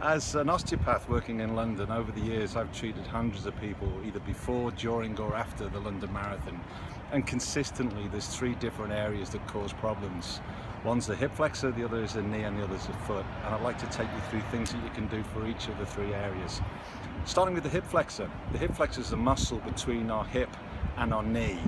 As an osteopath working in London, over the years I've treated hundreds of people either before, during or after the London Marathon, and consistently there's three different areas that cause problems. One's the hip flexor, the other is the knee, and the other is the foot, and I'd like to take you through things that you can do for each of the three areas. Starting with the hip flexor. The hip flexor is the muscle between our hip and our knee.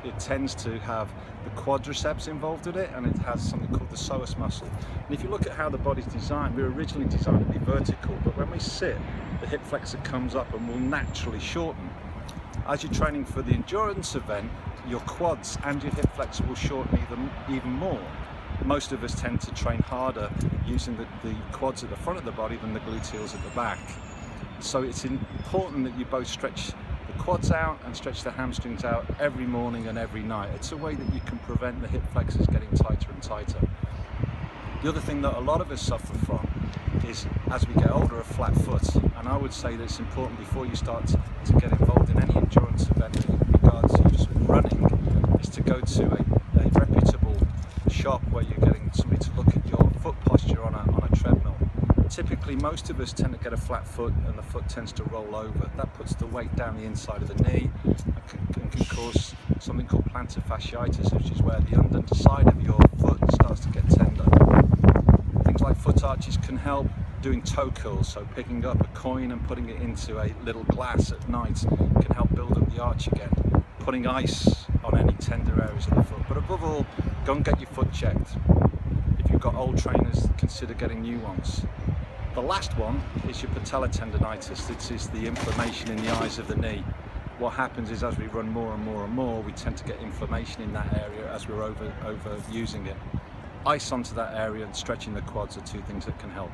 It tends to have the quadriceps involved in it, and it has something called the psoas muscle. And if you look at how the body's designed, we were originally designed to be vertical, but when we sit, the hip flexor comes up and will naturally shorten. As you're training for the endurance event, your quads and your hip flexor will shorten even more. Most of us tend to train harder using the quads at the front of the body than the gluteals at the back. So it's important that you both stretch the quads out and stretch the hamstrings out every morning and every night. It's a way that you can prevent the hip flexors getting tighter and tighter. The other thing that a lot of us suffer from is, as we get older, a flat foot. And I would say that it's important before you start to get involved in any endurance event in regards to just running, is to go to a reputable shop where you're getting somebody to look at your foot posture on a treadmill. Typically, most of us tend to get a flat foot and the foot tends to roll over. That puts the weight down the inside of the knee and can cause something called plantar fasciitis, which is where the underside of your foot starts to get tender. Things like foot arches can help. Doing toe curls, so picking up a coin and putting it into a little glass at night, can help build up the arch again. Putting ice on any tender areas of the foot. But above all, go and get your foot checked. If you've got old trainers, consider getting new ones. The last one is your patellar tendonitis. This is the inflammation in the eyes of the knee. What happens is, as we run more and more and more, we tend to get inflammation in that area as we're overusing it. Ice onto that area and stretching the quads are two things that can help.